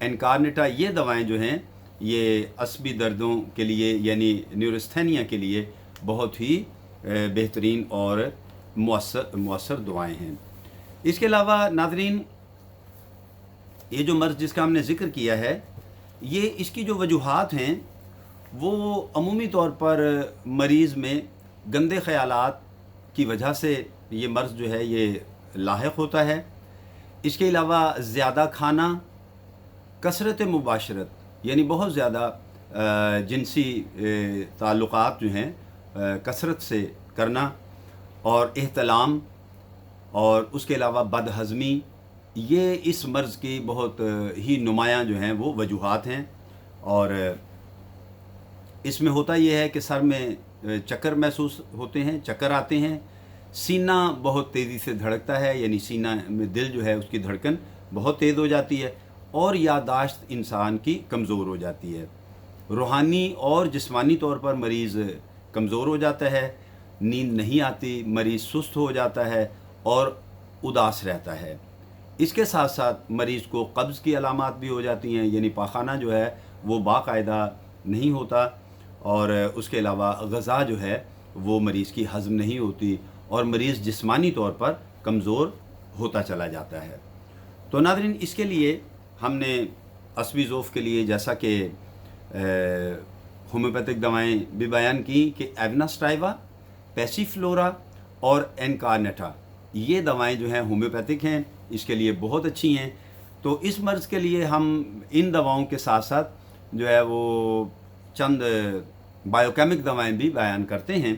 انکارنیٹا، یہ دوائیں جو ہیں یہ عصبی دردوں کے لیے یعنی نیورستھینیا کے لیے بہت ہی بہترین اور مؤثر دعائیں ہیں۔ اس کے علاوہ ناظرین، یہ جو مرض جس کا ہم نے ذکر کیا ہے، یہ اس کی جو وجوہات ہیں وہ عمومی طور پر مریض میں گندے خیالات کی وجہ سے یہ مرض جو ہے یہ لاحق ہوتا ہے۔ اس کے علاوہ زیادہ کھانا، کثرت مباشرت یعنی بہت زیادہ جنسی تعلقات جو ہیں کثرت سے کرنا، اور احتلام، اور اس کے علاوہ بد ہضمی، یہ اس مرض کی بہت ہی نمایاں جو ہیں وہ وجوہات ہیں۔ اور اس میں ہوتا یہ ہے کہ سر میں چکر محسوس ہوتے ہیں، چکر آتے ہیں، سینہ بہت تیزی سے دھڑکتا ہے، یعنی سینہ میں دل جو ہے اس کی دھڑکن بہت تیز ہو جاتی ہے، اور یادداشت انسان کی کمزور ہو جاتی ہے۔ روحانی اور جسمانی طور پر مریض کمزور ہو جاتا ہے، نیند نہیں آتی، مریض سست ہو جاتا ہے اور اداس رہتا ہے۔ اس کے ساتھ ساتھ مریض کو قبض کی علامات بھی ہو جاتی ہیں، یعنی پاخانہ جو ہے وہ باقاعدہ نہیں ہوتا، اور اس کے علاوہ غذا جو ہے وہ مریض کی ہضم نہیں ہوتی، اور مریض جسمانی طور پر کمزور ہوتا چلا جاتا ہے۔ تو ناظرین، اس کے لیے ہم نے عصبی ضعف کے لیے جیسا کہ ہومیوپیتھک دوائیں بھی بیان کی کہ ایوناسٹائیوا، پیسیفلورا اور انکارنیٹا، یہ دوائیں جو ہیں ہومیوپیتھک ہیں، اس کے لیے بہت اچھی ہیں۔ تو اس مرض کے لیے ہم ان دواؤں کے ساتھ ساتھ جو ہے وہ چند بایوکیمک دوائیں بھی بیان کرتے ہیں۔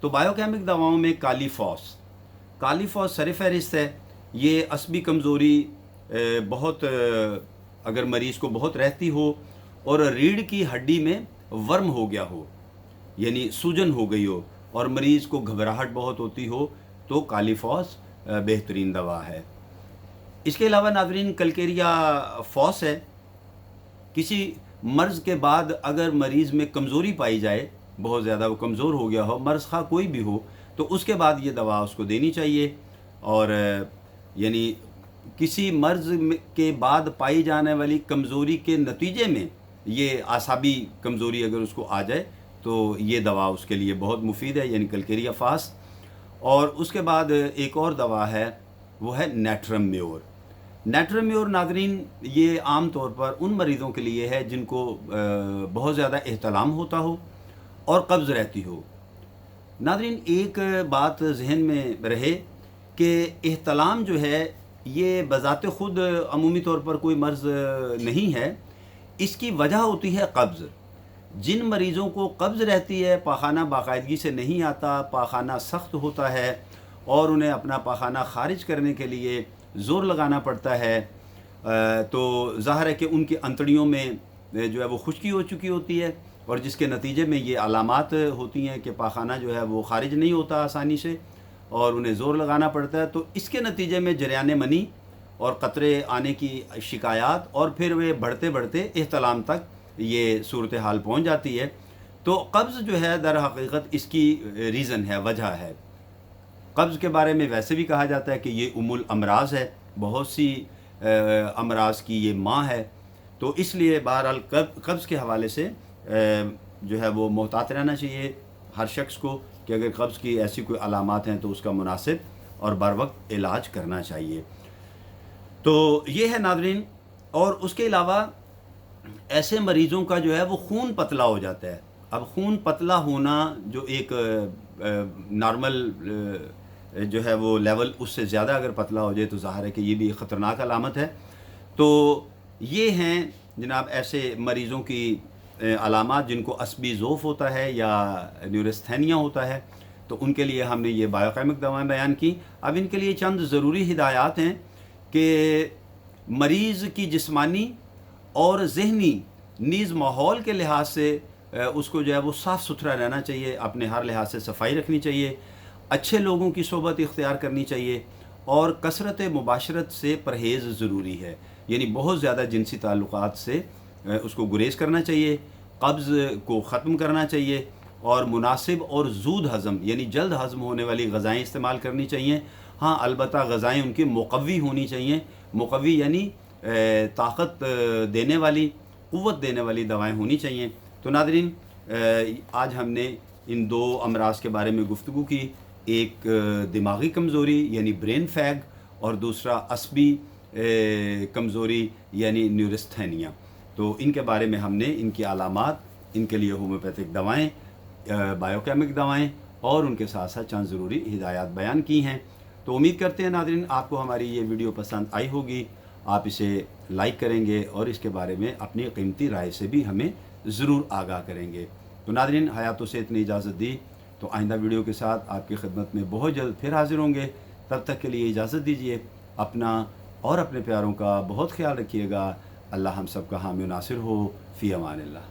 تو بایوکیمک دواؤں میں کالی فوس سر فہرست ہے۔ یہ عصبی کمزوری بہت اگر مریض کو بہت رہتی ہو، اور ریڑھ کی ہڈی میں ورم ہو گیا ہو، یعنی سوجن ہو گئی ہو، اور مریض کو گھبراہٹ بہت ہوتی ہو، تو کالی فوس بہترین دوا ہے۔ اس کے علاوہ ناظرین، کلکیریا فوس ہے۔ کسی مرض کے بعد اگر مریض میں کمزوری پائی جائے، بہت زیادہ وہ کمزور ہو گیا ہو، مرض خواہ کوئی بھی ہو، تو اس کے بعد یہ دوا اس کو دینی چاہیے۔ اور یعنی کسی مرض کے بعد پائی جانے والی کمزوری کے نتیجے میں یہ اعصابی کمزوری اگر اس کو آ جائے تو یہ دوا اس کے لیے بہت مفید ہے، یعنی کلکیریا فاس۔ اور اس کے بعد ایک اور دوا ہے، وہ ہے نیٹرم میور۔ ناظرین، یہ عام طور پر ان مریضوں کے لیے ہے جن کو بہت زیادہ احتلام ہوتا ہو اور قبض رہتی ہو۔ ناظرین، ایک بات ذہن میں رہے کہ احتلام جو ہے یہ بذات خود عمومی طور پر کوئی مرض نہیں ہے، اس کی وجہ ہوتی ہے قبض۔ جن مریضوں کو قبض رہتی ہے، پاخانہ باقاعدگی سے نہیں آتا، پاخانہ سخت ہوتا ہے، اور انہیں اپنا پاخانہ خارج کرنے کے لیے زور لگانا پڑتا ہے، تو ظاہر ہے کہ ان کی انتڑیوں میں جو ہے وہ خشکی ہو چکی ہوتی ہے، اور جس کے نتیجے میں یہ علامات ہوتی ہیں کہ پاخانہ جو ہے وہ خارج نہیں ہوتا آسانی سے، اور انہیں زور لگانا پڑتا ہے۔ تو اس کے نتیجے میں جریان منی اور قطرے آنے کی شکایات، اور پھر وہ بڑھتے بڑھتے احتلام تک یہ صورتحال پہنچ جاتی ہے۔ تو قبض جو ہے در حقیقت اس کی ریزن ہے، وجہ ہے۔ قبض کے بارے میں ویسے بھی کہا جاتا ہے کہ یہ ام الامراض ہے، بہت سی امراض کی یہ ماں ہے۔ تو اس لیے بہرحال قبض کے حوالے سے جو ہے وہ محتاط رہنا چاہیے ہر شخص کو، کہ اگر قبض کی ایسی کوئی علامات ہیں تو اس کا مناسب اور بر وقت علاج کرنا چاہیے۔ تو یہ ہے ناظرین۔ اور اس کے علاوہ ایسے مریضوں کا جو ہے وہ خون پتلا ہو جاتا ہے۔ اب خون پتلا ہونا جو ایک نارمل جو ہے وہ لیول، اس سے زیادہ اگر پتلا ہو جائے تو ظاہر ہے کہ یہ بھی ایک خطرناک علامت ہے۔ تو یہ ہیں جناب ایسے مریضوں کی علامات جن کو عصبی ضعف ہوتا ہے یا نیورستھینیا ہوتا ہے، تو ان کے لیے ہم نے یہ بایوکیمک دوائیں بیان کی۔ اب ان کے لیے چند ضروری ہدایات ہیں کہ مریض کی جسمانی اور ذہنی نیز ماحول کے لحاظ سے اس کو جو ہے وہ صاف ستھرا رہنا چاہیے، اپنے ہر لحاظ سے صفائی رکھنی چاہیے، اچھے لوگوں کی صحبت اختیار کرنی چاہیے، اور کثرت مباشرت سے پرہیز ضروری ہے، یعنی بہت زیادہ جنسی تعلقات سے اس کو گریز کرنا چاہیے، قبض کو ختم کرنا چاہیے، اور مناسب اور زود ہضم یعنی جلد ہضم ہونے والی غذائیں استعمال کرنی چاہیے۔ ہاں البتہ غذائیں ان کی مقوی ہونی چاہیے۔ مقوی یعنی طاقت دینے والی، قوت دینے والی دوائیں ہونی چاہیے۔ تو ناظرین، آج ہم نے ان دو امراض کے بارے میں گفتگو کی، ایک دماغی کمزوری یعنی برین فیگ، اور دوسرا عصبی کمزوری یعنی نیورستھینیا۔ تو ان کے بارے میں ہم نے ان کی علامات، ان کے لیے ہومیوپیتھک دوائیں، بایوکیمک دوائیں اور ان کے ساتھ ساتھ چند ضروری ہدایات بیان کی ہیں۔ تو امید کرتے ہیں ناظرین آپ کو ہماری یہ ویڈیو پسند آئی ہوگی، آپ اسے لائک کریں گے اور اس کے بارے میں اپنی قیمتی رائے سے بھی ہمیں ضرور آگاہ کریں گے۔ تو ناظرین، حیات و صحت نے اجازت دی، تو آئندہ ویڈیو کے ساتھ آپ کی خدمت میں بہت جلد پھر حاضر ہوں گے۔ تب تک کے لیے اجازت دیجیے، اپنا اور اپنے پیاروں کا بہت خیال رکھیے گا۔ اللہ ہم سب کا حامی و ناصر ہو۔ فی امان اللہ۔